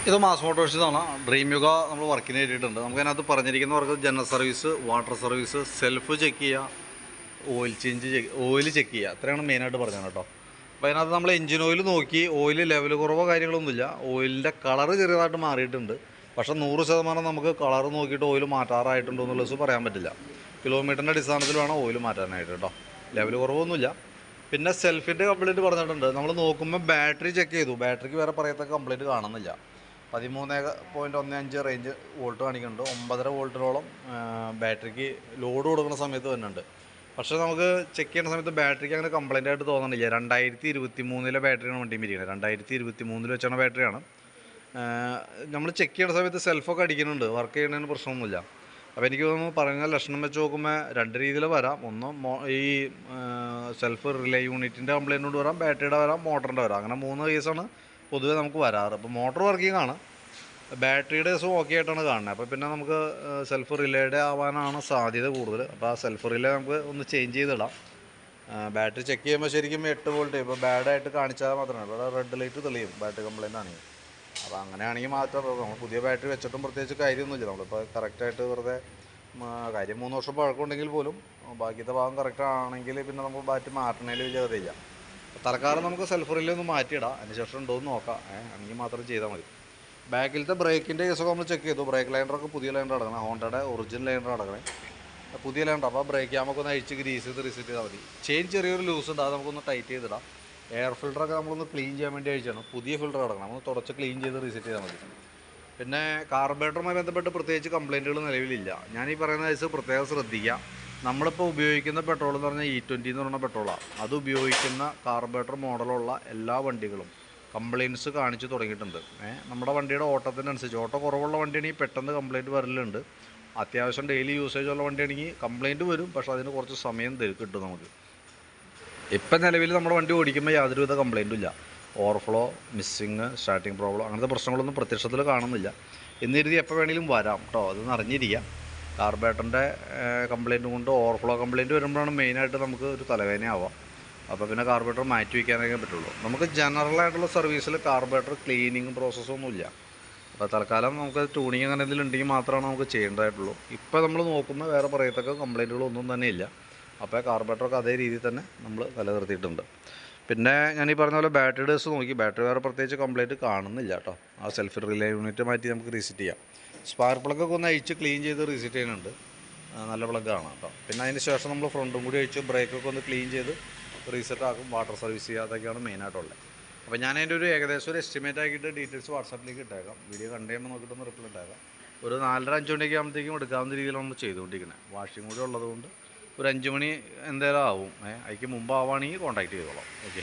ഇത് mass മോട്ടോഴ്സിന്നാണ്. Dream Yuga നമ്മൾ വർക്കിന് കയറ്റിയിട്ടുണ്ട്. നമുക്കതിനകത്ത് പറഞ്ഞിരിക്കുന്നവർക്ക് general service, water service, self check ചെയ്യുക, ഓയിൽ ചെക്ക് ചെയ്യുക, അത്രയാണ് മെയിനായിട്ട് പറഞ്ഞത് കേട്ടോ. അപ്പോൾ അതിനകത്ത് നമ്മൾ എഞ്ചിൻ ഓയിൽ നോക്കി, ഓയിൽ ലെവൽ കുറവോ കാര്യങ്ങളൊന്നുമില്ല. ഓയിലിൻ്റെ കളറ് ചെറിയതായിട്ട് മാറിയിട്ടുണ്ട്. പക്ഷേ 100% നമുക്ക് കളർ നോക്കിയിട്ട് ഓയിൽ മാറ്റാറായിട്ടുണ്ടോ എന്നുള്ളത് പറയാൻ പറ്റില്ല. കിലോമീറ്ററിൻ്റെ അടിസ്ഥാനത്തിൽ വേണം ഓയിൽ മാറ്റാനായിട്ട് കേട്ടോ. ലെവൽ കുറവൊന്നുമില്ല. പിന്നെ സെൽഫിൻ്റെ കംപ്ലയിൻറ്റ് പറഞ്ഞിട്ടുണ്ട്. നമ്മൾ നോക്കുമ്പോൾ ബാറ്ററി ചെക്ക് ചെയ്തു. ബാറ്ററിക്ക് വേറെ പറയത്തക്ക കംപ്ലയിൻറ്റ് കാണുന്നില്ല. 13.15 റേഞ്ച് വോൾട്ട് കാണിക്കുന്നുണ്ട്. 9.5 വോൾട്ടിനോളം ബാറ്ററിക്ക് ലോഡ് കൊടുക്കുന്ന സമയത്ത് വരുന്നുണ്ട്. പക്ഷേ നമുക്ക് ചെക്ക് ചെയ്യുന്ന സമയത്ത് ബാറ്ററിക്ക് അങ്ങനെ കംപ്ലയിൻ്റ് ആയിട്ട് തോന്നുന്നില്ല. 2023 ബാറ്ററിയാണ് വണ്ടി ഇരിക്കുന്നത്. 2023 വെച്ചാണ് ബാറ്ററിയാണ്. നമ്മൾ ചെക്ക് ചെയ്യുന്ന സമയത്ത് സെൽഫൊക്കെ അടിക്കുന്നുണ്ട്. വർക്ക് ചെയ്യുന്നതിന് പ്രശ്നമൊന്നുമില്ല. അപ്പോൾ എനിക്ക് തോന്നുന്നു പറഞ്ഞ ലക്ഷണം വെച്ച് നോക്കുമ്പോൾ രണ്ട് രീതിയിൽ വരാം. ഒന്ന് ഈ സെൽഫ് റിലേ യൂണിറ്റിൻ്റെ കംപ്ലയിൻ്റ് കൊണ്ട് വരാം, ബാറ്ററിയുടെ വരാം, മോട്ടറിൻ്റെ വരാം. അങ്ങനെ 3 കേസാണ് പൊതുവേ നമുക്ക് വരാറ്. അപ്പോൾ മോട്ടർ വർക്കിംഗ് ആണ്, ബാറ്ററിയുടെ കേസും ഓക്കെ ആയിട്ടാണ് കാണുന്നത്. അപ്പോൾ പിന്നെ നമുക്ക് സെൽഫ് റിലേയുടെ ആവാനാണ് സാധ്യത കൂടുതൽ. അപ്പോൾ ആ സെൽഫ് റിലേ നമുക്ക് ഒന്ന് ചേഞ്ച് ചെയ്തിടാം. ബാറ്ററി ചെക്ക് ചെയ്യുമ്പോൾ ശരിക്കും 8 വോൾട്ട് ഇപ്പോൾ ബാഡായിട്ട് കാണിച്ചാൽ മാത്രമേ ഇവിടെ റെഡ് ലൈറ്റ് തെളിയും ബാറ്ററി കംപ്ലയിൻ്റ് ആണെങ്കിൽ. അപ്പോൾ അങ്ങനെയാണെങ്കിൽ മാറ്റാം. നമ്മൾ പുതിയ ബാറ്ററി വെച്ചിട്ടും പ്രത്യേകിച്ച് കാര്യമൊന്നുമില്ല. നമ്മളിപ്പോൾ കറക്റ്റായിട്ട് വെറുതെ കാര്യം 3 വർഷം പഴക്കമുണ്ടെങ്കിൽ പോലും ബാക്കിയത്തെ ഭാഗം കറക്റ്റ് ആണെങ്കിൽ പിന്നെ നമുക്ക് ബാറ്ററി മാറ്റണേൽ വലിയ കഥയില്ല. തൽക്കാലം നമുക്ക് സെൽഫ് റിലേ ഒന്ന് മാറ്റിയിടാം. അതിന് ശേഷം ഉണ്ടോ എന്ന് നോക്കാം. ആണെങ്കിൽ മാത്രം ചെയ്താൽ മതി. ബാക്കിലത്തെ ബ്രേക്കിൻ്റെ കേസൊക്കെ നമ്മൾ ചെക്ക് ചെയ്തു. ബ്രേക്ക് ലൈനറൊക്കെ പുതിയ ലൈനർ അടക്കണം. ഹോണ്ടയുടെ ഒറിജിനൽ ലൈനർ അടക്കണേ, പുതിയ ലൈനർ. അപ്പോൾ ബ്രേക്ക് നമുക്കൊന്ന് അഴിച്ച് ഗ്രീസ് ചെയ്ത് റിസെറ്റ് ചെയ്താൽ മതി. ചെയിൻ ചെറിയൊരു ലൂസ് ഉണ്ട്, അത് നമുക്കൊന്ന് ടൈറ്റ് ചെയ്തിടാം. എയർ ഫിൽറ്ററൊക്കെ നമ്മളൊന്ന് ക്ലീൻ ചെയ്യാൻ വേണ്ടി അഴിച്ചാണ്. പുതിയ ഫിൽറ്റർ അടക്കണം, നമ്മൾ തുടച്ച് ക്ലീൻ ചെയ്ത് റിസെറ്റ് ചെയ്താൽ മതി. പിന്നെ കാർബറേറ്ററുമായി ബന്ധപ്പെട്ട് പ്രത്യേകിച്ച് കംപ്ലയിൻറ്റുകൾ നിലവിലില്ല. ഞാനീ പറയുന്ന കേസ് പ്രത്യേകം ശ്രദ്ധിക്കുക. നമ്മളിപ്പോൾ ഉപയോഗിക്കുന്ന പെട്രോൾ എന്ന് പറഞ്ഞാൽ E20 എന്ന് പറയുന്ന പെട്രോളാണ്. അത് ഉപയോഗിക്കുന്ന കാർബറേറ്റർ മോഡലുള്ള എല്ലാ വണ്ടികളും കംപ്ലയിൻറ്റ്സ് കാണിച്ച് തുടങ്ങിയിട്ടുണ്ട്. നമ്മുടെ വണ്ടിയുടെ ഓട്ടത്തിനനുസരിച്ച്, ഓട്ടം കുറവുള്ള വണ്ടിയാണെങ്കിൽ പെട്ടെന്ന് കംപ്ലയിൻറ്റ് വരലുണ്ട്. അത്യാവശ്യം ഡെയിലി യൂസേജ് ഉള്ള വണ്ടിയാണെങ്കിൽ കംപ്ലയിൻറ്റ് വരും, പക്ഷേ അതിന് കുറച്ച് സമയം കിട്ടും നമുക്ക്. ഇപ്പം നിലവിൽ നമ്മുടെ വണ്ടി ഓടിക്കുമ്പോൾ യാതൊരുവിധ കംപ്ലയിൻറ്റും ഇല്ല. ഓവർഫ്ലോ, മിസ്സിങ്, സ്റ്റാർട്ടിങ് പ്രോബ്ലം, അങ്ങനത്തെ പ്രശ്നങ്ങളൊന്നും പ്രത്യക്ഷത്തിൽ കാണുന്നില്ല. എന്നിരുതി എപ്പോൾ വേണമെങ്കിലും വരാം കേട്ടോ. അതൊന്ന് അറിഞ്ഞിരിക്കുക. കാർബറേറ്ററിൻ്റെ കംപ്ലയിൻറ്റ് കൊണ്ട് ഓവർഫ്ലോ കംപ്ലയിൻറ്റ് വരുമ്പോഴാണ് മെയിനായിട്ട് നമുക്ക് ഒരു തലവേദനയാവാം. അപ്പോൾ പിന്നെ കാർബറേറ്റർ മാറ്റി വയ്ക്കാനൊക്കെ പറ്റുള്ളൂ. നമുക്ക് ജനറലായിട്ടുള്ള സർവീസിൽ കാർബറേറ്റർ ക്ലീനിങ് പ്രോസസ്സൊന്നുമില്ല. അപ്പോൾ തൽക്കാലം നമുക്ക് ട്യൂണിങ് അങ്ങനെ എന്തെങ്കിലും ഉണ്ടെങ്കിൽ മാത്രമാണ് നമുക്ക് ചെയ്യേണ്ടതായിട്ടുള്ളൂ. ഇപ്പോൾ നമ്മൾ നോക്കുമ്പോൾ വേറെ പറയത്തക്ക കംപ്ലയിൻറ്റുകളൊന്നും തന്നെ ഇല്ല. അപ്പോൾ കാർബറേറ്ററൊക്കെ അതേ രീതിയിൽ തന്നെ നമ്മൾ നിലനിർത്തിയിട്ടുണ്ട്. പിന്നെ ഞാനീ പറഞ്ഞ പോലെ ബാറ്ററിയുടെ കേസ് നോക്കി, ബാറ്ററി വേറെ പ്രത്യേകിച്ച് കംപ്ലയിൻറ്റ് കാണുന്നില്ല കേട്ടോ. ആ സെൽഫ് റിലേ യൂണിറ്റ് മാറ്റി നമുക്ക് റീസെറ്റ് ചെയ്യാം. സ്പാർക്ക് പ്ലഗൊക്കെ ഒന്ന് അഴിച്ച് ക്ലീൻ ചെയ്ത് റീസെറ്റ് ചെയ്യുന്നുണ്ട്. നല്ല പ്ലഗാണ് കേട്ടോ. പിന്നെ അതിന് ശേഷം നമ്മൾ ഫ്രണ്ടും കൂടി അഴിച്ച് ബ്രേക്കൊക്കെ ഒന്ന് ക്ലീൻ ചെയ്ത് റീസെറ്റ് ആക്കും. വാട്ടർ സർവീസ് ചെയ്യുക, അതൊക്കെയാണ് മെയിനായിട്ടുള്ളത്. അപ്പോൾ ഞാൻ അതിൻ്റെ ഒരു ഏകദേശം ഒരു എസ്റ്റിമേറ്റ് ആക്കിയിട്ട് ഡീറ്റെയിൽസ് വാട്സാപ്പിലേക്ക് ഇട്ടേക്കാം. വീഡിയോ കണ്ടു കഴിയുമ്പോൾ നോക്കിയിട്ടൊന്ന് റിപ്ലൈ ഇട്ടേക്കാം. ഒരു 4:30-5 മണിയൊക്കെ ആകുമ്പോഴത്തേക്കും എടുക്കാവുന്ന രീതിയിലാണ് നമ്മൾ ചെയ്തുകൊണ്ടിരിക്കുന്നത്. വാഷിംഗ് കൂടി ഉള്ളതുകൊണ്ട് ഒരു 5 മണി എന്തായാലും ആവും. അതിക്ക് മുമ്പ് ആവുകയാണെങ്കിൽ കോൺടാക്റ്റ് ചെയ്തോളാം. ഓക്കെ.